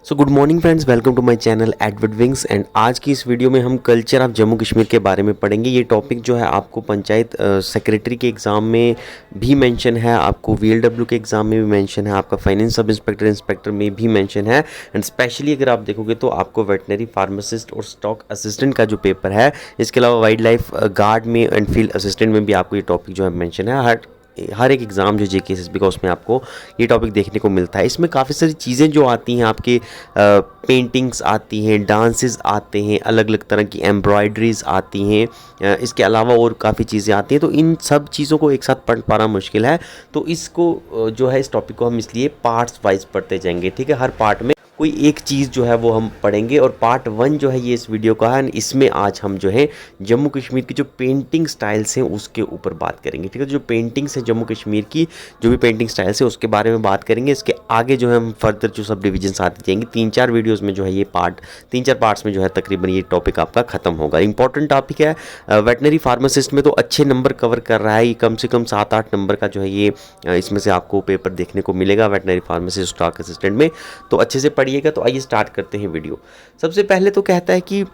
So good morning friends, welcome to my channel Edward wings. And आज की इस video में हम कल्चर ऑफ जम्मू कश्मीर के बारे में पढ़ेंगे। ये टॉपिक जो है आपको पंचायत सेक्रेटरी के एग्ज़ाम में भी मेंशन है, आपको वीएलडब्ल्यू के एग्ज़ाम में भी मेंशन है, आपका फाइनेंस सब इंस्पेक्टर इंस्पेक्टर में भी मेंशन है। एंड स्पेशली अगर आप देखोगे तो आपको वेटनरी फार्मासिस्ट और स्टॉक असिस्टेंट का जो पेपर है, इसके अलावा वाइल्ड लाइफ गार्ड में एंड फील्ड असिस्टेंट में भी आपको ये टॉपिक जो है मेंशन है। हर एक एग्ज़ाम जो जेके एसएसबी का, उसमें आपको ये टॉपिक देखने को मिलता है। इसमें काफ़ी सारी चीज़ें जो आती हैं आपके, पेंटिंग्स आती हैं, डांसेस आते हैं, अलग अलग तरह की एम्ब्रॉयडरीज आती हैं, इसके अलावा और काफ़ी चीज़ें आती हैं। तो इन सब चीज़ों को एक साथ पढ़ पाना मुश्किल है, तो इसको जो है इस टॉपिक को हम इसलिए पार्ट्स वाइज पढ़ते जाएंगे। ठीक है, हर पार्ट में कोई एक चीज़ जो है वो हम पढ़ेंगे। और पार्ट 1 जो है ये इस वीडियो का है, इसमें आज हम जो है जम्मू कश्मीर की जो पेंटिंग स्टाइल्स हैं उसके ऊपर बात करेंगे। ठीक है, जो पेंटिंग्स हैं जम्मू कश्मीर की, जो भी पेंटिंग स्टाइल्स है उसके बारे में बात करेंगे। इसके आगे जो है हम फर्दर जो सब डिविजन्स आते जाएंगे, 3-4 वीडियोज़ में जो है ये पार्ट 3-4 पार्ट्स में जो है तकरीबन ये टॉपिक आपका ख़त्म होगा। इंपॉर्टेंट टॉपिक है। वेटनरी फार्मासिस्ट में तो अच्छे नंबर कवर कर रहा है, ये कम से कम 7-8 नंबर का जो है ये इसमें से आपको पेपर देखने को मिलेगा वेटनरी फार्मासिस्ट स्टॉक असिस्टेंट में, तो अच्छे से पढ़िएगा। तो आइए स्टार्ट करते हैं वीडियो। सबसे पहले तो कहता है कि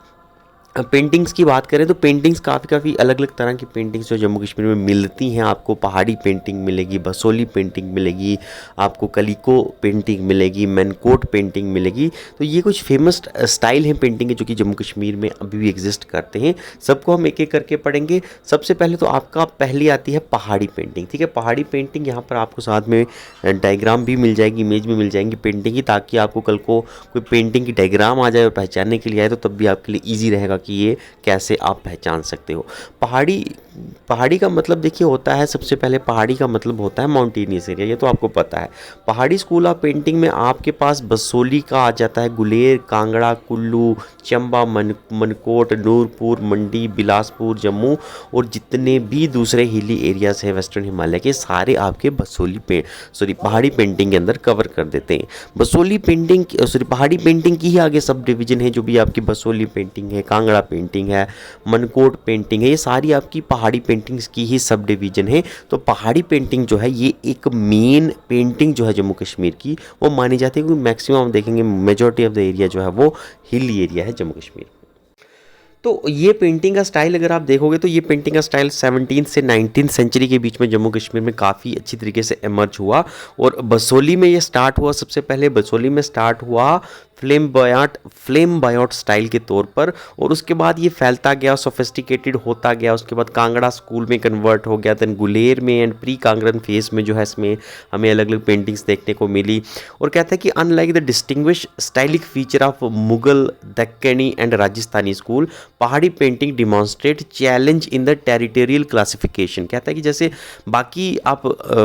पेंटिंग्स की बात करें तो पेंटिंग्स काफ़ी अलग अलग तरह की पेंटिंग्स जो जम्मू कश्मीर में मिलती हैं। आपको पहाड़ी पेंटिंग मिलेगी, बसोली पेंटिंग मिलेगी, आपको कलिको पेंटिंग मिलेगी, मैनकोट पेंटिंग मिलेगी। तो ये कुछ फेमस स्टाइल हैं पेंटिंग के जो कि जम्मू कश्मीर में अभी भी एग्जिस्ट करते हैं। सबको हम एक एक करके पढ़ेंगे। सबसे पहले तो आपका पहली आती है पहाड़ी पेंटिंग। ठीक है, पहाड़ी पेंटिंग यहाँ पर आपको साथ में डायग्राम भी मिल जाएगी, इमेज भी मिल जाएंगी पेंटिंग की, ताकि आपको कल को कोई पेंटिंग की डायग्राम आ जाए और पहचानने के लिए आए तो तब भी आपके लिए ईजी रहेगा कि ये कैसे आप पहचान सकते हो। पहाड़ी का मतलब देखिए होता है, सबसे पहले पहाड़ी का मतलब होता है माउंटेनियस एरिया, ये तो आपको पता है। पहाड़ी स्कूल ऑफ पेंटिंग में आपके पास बसोली का आ जाता है, गुलेर, कांगड़ा, कुल्लू, चंबा, मनकोट, नूरपुर, मंडी, बिलासपुर, जम्मू और जितने भी दूसरे हिली एरियाज है वेस्टर्न हिमालय के, सारे आपके पहाड़ी पेंटिंग के अंदर कवर कर देते हैं। पहाड़ी पेंटिंग की ही आगे सब डिवीजन है, जो भी आपकी बसोली पेंटिंग है, कांगड़ा पेंटिंग है, मनकोट पेंटिंग है, ये सारी आपकी पहाड़ी पेंटिंग्स की ही सब डिवीजन है। तो पहाड़ी पेंटिंग जो है ये एक मेन पेंटिंग जो है जम्मू कश्मीर की, वो मानी जाती है, क्योंकि मैक्सिमम हम देखेंगे मेजॉरिटी ऑफ द एरिया जो है वो हिली एरिया है जम्मू कश्मीर। तो ये पेंटिंग का स्टाइल अगर आप देखोगे तो ये पेंटिंग का स्टाइल 17th से 19th सेंचुरी के बीच में जम्मू कश्मीर में काफ़ी अच्छी तरीके से इमर्ज हुआ। और बसोली में ये स्टार्ट हुआ, सबसे पहले बसोली में स्टार्ट हुआ फ्लेम्बायट स्टाइल के तौर पर, और उसके बाद ये फैलता गया, सोफिस्टिकेटेड होता गया। उसके बाद कांगड़ा स्कूल में कन्वर्ट हो गया, देन गुलेर में एंड प्री कांगड़न फेस में जो है इसमें हमें अलग अलग पेंटिंग्स देखने को मिली। और कहता है कि unlike the distinguish stylistic feature of Mughal, Deccani and Rajasthani school, Pahari painting demonstrate challenge in the territorial classification. कहता है कि जैसे बाकी आप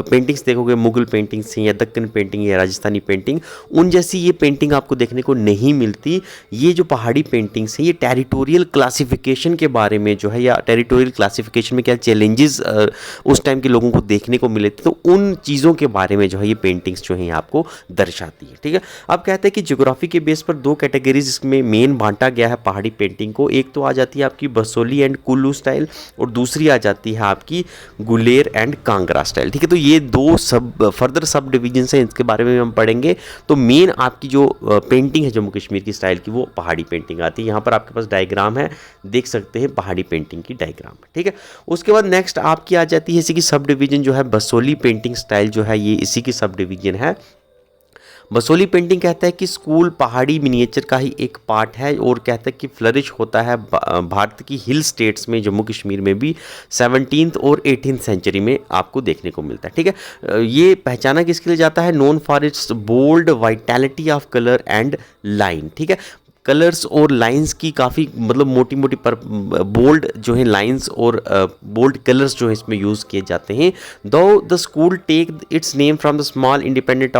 पेंटिंग्स देखोगे, मुगल पेंटिंग्स हैं या दक्कन पेंटिंग या राजस्थानी पेंटिंग, उन जैसी ये पेंटिंग आपको देखने को नहीं मिलती। ये जो पहाड़ी पेंटिंग्स हैं ये टेरिटोरियल क्लासिफिकेशन के बारे में जो है, या टेरिटोरियल क्लासिफिकेशन में क्या चैलेंजेस उस टाइम के लोगों को देखने को मिले थे, तो उन चीज़ों के बारे में जो है ये पेंटिंग्स जो है आपको दर्शाती है। ठीक है, अब कहते हैं कि ज्योग्राफी के बेस पर 2 कैटेगरीज इसमें मेन बांटा गया है पहाड़ी पेंटिंग को। एक तो आ जाती है आपकी बसोली एंड कुल्लू स्टाइल, और दूसरी आ जाती है आपकी गुलेर एंड कांगड़ा स्टाइल। ठीक है, तो ये 2 फर्दर सब डिवीजन है, इसके बारे में हम पढ़ेंगे। तो मेन आपकी जो पेंटिंग है जम्मू कश्मीर की स्टाइल की, वो पहाड़ी पेंटिंग आती है। यहाँ पर आपके पास डायग्राम है, देख सकते हैं पहाड़ी पेंटिंग की डायग्राम। ठीक है, उसके बाद नेक्स्ट आपकी आ जाती है इसी की सब डिवीजन जो है बसोली पेंटिंग स्टाइल जो है, ये इसी की सब डिवीजन है। बसोली पेंटिंग कहता है कि स्कूल पहाड़ी मिनिएचर का ही एक पार्ट है, और कहता है कि फ्लरिश होता है भारत की हिल स्टेट्स में, जम्मू कश्मीर में भी 17th और 18th सेंचुरी में आपको देखने को मिलता है। ठीक है, ये पहचाना किसके लिए जाता है, known for its bold vitality of colour and line. ठीक है, कलर्स और लाइंस की काफ़ी मतलब मोटी मोटी पर बोल्ड जो है लाइंस और बोल्ड कलर्स जो है इसमें यूज़ किए जाते हैं। दो the school take its name from the small independent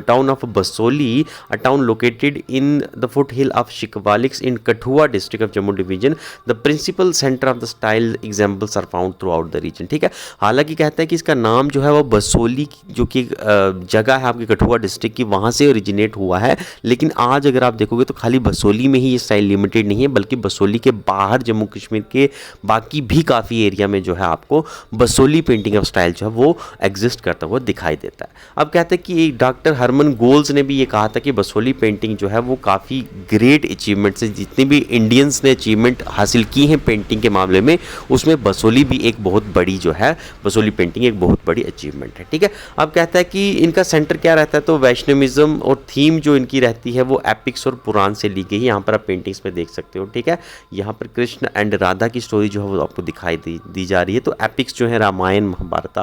town of Basohli, a town located in the foot hill of Shivaliks in Kathua district of Jammu division. The principal centre of the style examples are found throughout the region. ठीक है, हालांकि कहता है कि इसका नाम जो है वो बसोली जो कि जगह है आपकी कठुआ डिस्ट्रिक्ट की, वहाँ से ओरिजिनेट हुआ है, लेकिन आज अगर आप देखोगे तो खाली बसोली में ही ये स्टाइल लिमिटेड नहीं है, बल्कि बसोली के बाहर जम्मू कश्मीर के बाकी भी काफ़ी एरिया में जो है आपको बसोली पेंटिंग ऑफ स्टाइल जो है वो एग्जिस्ट करता हुआ दिखाई देता है। अब कहते हैं कि डॉक्टर हरमन गोल्स ने भी ये कहा था कि बसोली पेंटिंग जो है वो काफ़ी ग्रेट अचीवमेंट्स है, जितने भी इंडियंस ने अचीवमेंट हासिल की हैं पेंटिंग के मामले में, उसमें बसोली भी एक बहुत बड़ी जो है, बसोली पेंटिंग एक बहुत बड़ी अचीवमेंट है। ठीक है, अब कहता है कि इनका सेंटर क्या रहता है, तो वैष्णविज्म और थीम जो इनकी रहती है वो एपिक्स और पुराण से ली गई है। यहाँ पर आप पेंटिंग्स में देख सकते हो। ठीक है, यहाँ पर कृष्ण एंड राधा की स्टोरी जो है वो आपको दिखाई दी जा रही है। तो एपिक्स जो है रामायण, महाभारत,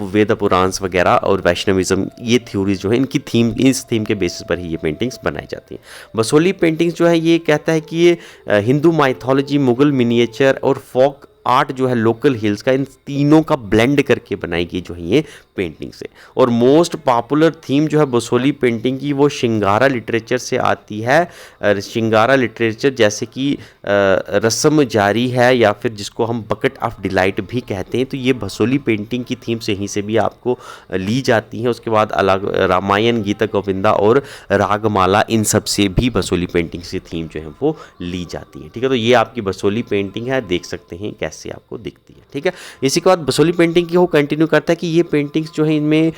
वेद पुराण्स वगैरह और वैष्णविज्म, ये थ्योरीज जो है इनकी थीम, इस थीम के बेसिस पर ही ये पेंटिंग्स बनाई जाती हैं। बसोली पेंटिंग्स जो है ये कहता है कि ये हिंदू माइथोलॉजी, मुगल मिनिएचर और फोक आर्ट जो है लोकल हिल्स का, इन तीनों का ब्लेंड करके बनाई गई जो है ये पेंटिंग से। और मोस्ट पॉपुलर थीम जो है बसोली पेंटिंग की वो शिंगारा लिटरेचर से आती है। शिंगारा लिटरेचर जैसे कि रस्म जारी है या फिर जिसको हम बकेट ऑफ डिलाइट भी कहते हैं, तो ये बसोली पेंटिंग की थीम से ही से भी आपको ली जाती हैं। उसके बाद अलग रामायण, गीता गोविंदा और रागमाला, इन सब से भी बसोली पेंटिंग से थीम जो है वो ली जाती है। ठीक है, तो ये आपकी बसोली पेंटिंग है, देख सकते हैं कैसे आपको दिखती है। ठीक है, इसी के बाद बसोली पेंटिंग की वो कंटिन्यू करता है कि ये पेंटिंग्स जो है इनमें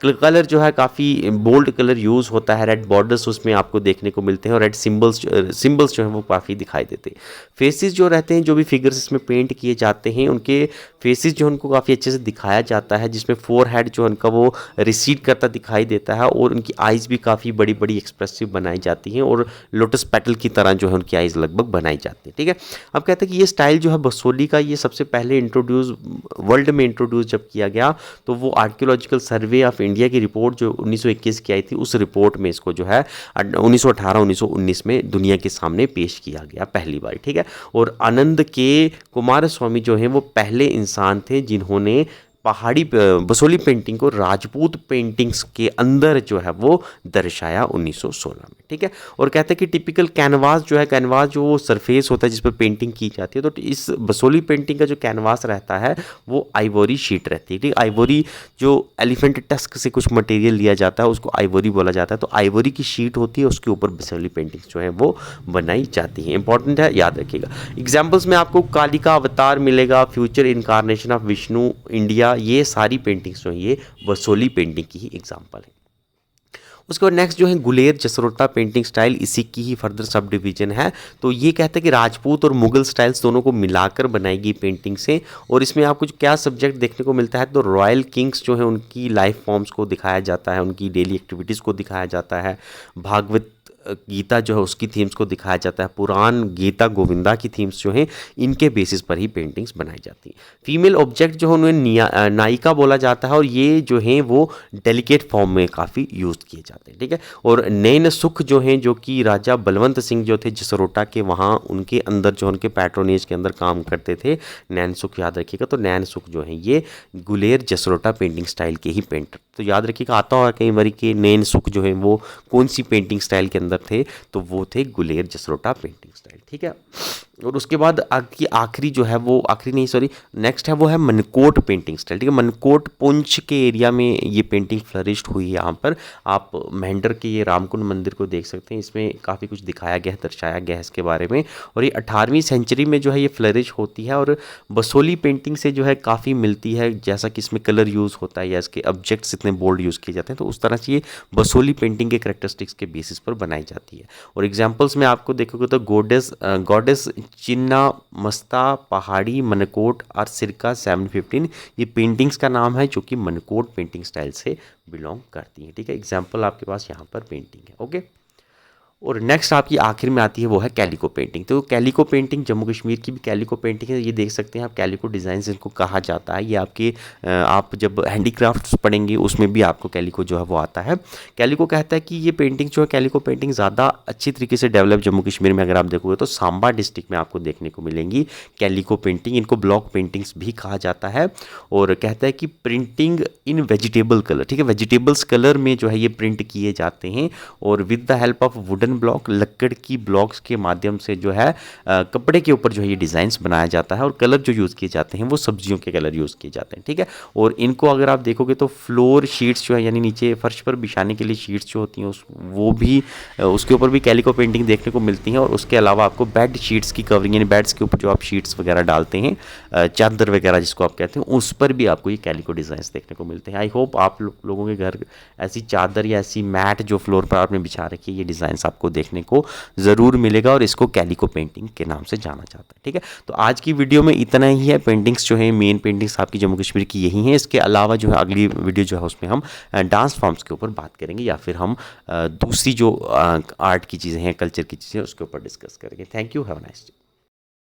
कलर जो है काफ़ी बोल्ड कलर यूज़ होता है, रेड बॉर्डर्स उसमें आपको देखने को मिलते हैं और रेड सिंबल्स जो हैं वो काफ़ी दिखाई देते हैं। फेसेस जो रहते हैं, जो भी फिगर्स इसमें पेंट किए जाते हैं, उनके फेसेस जो उनको काफ़ी अच्छे से दिखाया जाता है, जिसमें फोरहेड जो उनका वो रिसीड करता दिखाई देता है और उनकी आइज़ भी काफ़ी बड़ी बड़ी एक्सप्रेसिव बनाई जाती हैं और लोटस पेटल की तरह जो है उनकी आइज़ लगभग बनाई जाती है। ठीक है, अब कहते हैं कि ये स्टाइल जो है बसोली का, ये सबसे पहले वर्ल्ड में इंट्रोड्यूस जब किया गया, तो वो आर्कियोलॉजिकल सर्वे ऑफ इंडिया की रिपोर्ट जो 1921 की आई थी, उस रिपोर्ट में इसको जो है 1918-1919 में दुनिया के सामने पेश किया गया पहली बार। ठीक है, और आनंद के कुमार स्वामी जो हैं वो पहले इंसान थे जिन्होंने पहाड़ी बसोली पेंटिंग को राजपूत पेंटिंग्स के अंदर जो है वो दर्शाया 1916 में। ठीक है, और कहते हैं कि टिपिकल कैनवास जो है, कैनवास जो वो सरफेस होता है जिस पर पेंटिंग की जाती है, तो इस बसोली पेंटिंग का जो कैनवास रहता है वो आइवरी शीट रहती है। ठीक है, आइवरी जो एलिफेंट टस्क से कुछ मटेरियल लिया जाता है उसको आइवरी बोला जाता है, तो आइवरी की शीट होती है, उसके ऊपर बसोली पेंटिंग्स जो है वो बनाई जाती हैं। इंपॉर्टेंट है, याद रखिएगा। एग्जाम्पल्स में आपको काली का अवतार मिलेगा, future incarnation of Vishnu, India, ये सारी पेंटिंग्स जो हैं ये बसोली पेंटिंग की ही एग्जाम्पल है। उसके बाद नेक्स्ट जो है गुलेर जसरोटा पेंटिंग स्टाइल, इसी की ही फर्दर सब डिवीजन है। तो ये कहते हैं कि राजपूत और मुगल स्टाइल्स दोनों को मिलाकर बनाई गई पेंटिंग से, और इसमें आपको क्या सब्जेक्ट देखने को मिलता है, तो रॉयल किंग्स जो है उनकी लाइफ फॉर्म्स को दिखाया जाता है, उनकी डेली एक्टिविटीज़ को दिखाया जाता है, भागवत गीता जो है उसकी थीम्स को दिखाया जाता है, पुराण, गीता गोविंदा की थीम्स जो हैं इनके बेसिस पर ही पेंटिंग्स बनाई जाती हैं। फीमेल ऑब्जेक्ट जो है उन्हें नायिका बोला जाता है, और ये जो हैं वो डेलिकेट फॉर्म में काफ़ी यूज़ किए जाते हैं। ठीक है, और नैन सुख जो हैं, जो कि राजा बलवंत सिंह जो थे जसरोटा के, वहाँ उनके अंदर जो उनके पैट्रोनेज के अंदर काम करते थे, नैन सुख याद रखिएगा। तो नैन सुख जो हैं ये गुलेर जसरोटा पेंटिंग स्टाइल के ही पेंटर, तो याद रखिएगा आता होगा कई बार कि नैन सुख जो है वो कौन सी पेंटिंग स्टाइल के अंदर थे, तो वो थे गुलेर जसरोटा पेंटिंग स्टाइल। ठीक है, और उसके बाद आखिरी जो है वो, आखिरी नहीं सॉरी, नेक्स्ट है वो है मनकोट पेंटिंग स्टाइल। ठीक है, मनकोट पुंछ के एरिया में ये पेंटिंग फ्लरिश्ड हुई है। यहाँ पर आप मेंढर के ये रामकुंड मंदिर को देख सकते हैं, इसमें काफ़ी कुछ दिखाया गया है, दर्शाया गया है इसके बारे में, और ये 18वीं सेंचुरी में जो है ये फ्लरिश होती है, और बसोली पेंटिंग से जो है काफ़ी मिलती है, जैसा कि इसमें कलर यूज़ होता है या इसके ऑब्जेक्ट्स इतने बोल्ड यूज़ किए जाते हैं, तो उस तरह से ये बसोली पेंटिंग के कैरेक्टरिस्टिक्स के बेसिस पर बनाई जाती है। और एग्जाम्पल्स में आपको देखोगे तो गॉडेस चिन्ना मस्ता पहाड़ी मनकोट और सिरका 715, ये पेंटिंग्स का नाम है जो कि मनकोट पेंटिंग स्टाइल से बिलोंग करती हैं। ठीक है, एग्जाम्पल आपके पास यहाँ पर पेंटिंग है। ओके, और नेक्स्ट आपकी आखिर में आती है वो है कैलिको पेंटिंग। तो कैलिको पेंटिंग जम्मू कश्मीर की भी कैलिको पेंटिंग है, ये देख सकते हैं आप, कैलिको डिज़ाइन इनको कहा जाता है। ये आपके आप जब हैंडीक्राफ्ट्स पढ़ेंगे उसमें भी आपको कैलिको जो है वो आता है। कैलिको कहता है कि ये पेंटिंग जो है, कैलिको पेंटिंग ज़्यादा अच्छी तरीके से डेवलप जम्मू कश्मीर में अगर आप देखोगे तो सांबा डिस्ट्रिक्ट में आपको देखने को मिलेंगी कैलिको पेंटिंग। इनको ब्लॉक पेंटिंग्स भी कहा जाता है, और कहता है कि प्रिंटिंग इन वेजिटेबल कलर, ठीक है, वेजिटेबल्स कलर में जो है ये प्रिंट किए जाते हैं, और with the help of wooden wooden block, लकड़ की ब्लॉक्स के माध्यम से जो है कपड़े के ऊपर जो है ये डिज़ाइंस बनाया जाता है, और कलर जो यूज़ किए जाते हैं वो सब्जियों के कलर यूज़ किए जाते हैं, ठीक है। और इनको अगर आप देखोगे तो फ्लोर शीट्स जो है, यानी नीचे फर्श पर बिछाने के लिए शीट्स जो होती हैं वो भी उसके ऊपर भी कैलिको पेंटिंग देखने को मिलती है। और उसके अलावा आपको बेड शीट्स की कवरिंग, यानी बेड्स के ऊपर जो आप शीट्स वगैरह डालते हैं, चादर वगैरह जिसको आप कहते हैं, उस पर भी आपको ये कैलिको डिज़ाइंस देखने को मिलते हैं। आई होप आप लोगों के घर ऐसी चादर या ऐसी मैट जो फ्लोर पर आपने बिछा रखी है, ये डिज़ाइंस आपको देखने को ज़रूर मिलेगा, और इसको कैलिको पेंटिंग के नाम से जाना जाता है, ठीक है। तो आज की वीडियो में इतना ही है। पेंटिंग्स जो है, मेन पेंटिंग्स आपकी जम्मू कश्मीर की यही हैं। इसके अलावा जो है अगली वीडियो जो है उसमें हम डांस फॉर्म्स के ऊपर बात करेंगे, या फिर हम दूसरी जो आर्ट की चीज़ें हैं, कल्चर की चीज़ें, उसके ऊपर डिस्कस करेंगे। Thank you, have a nice day.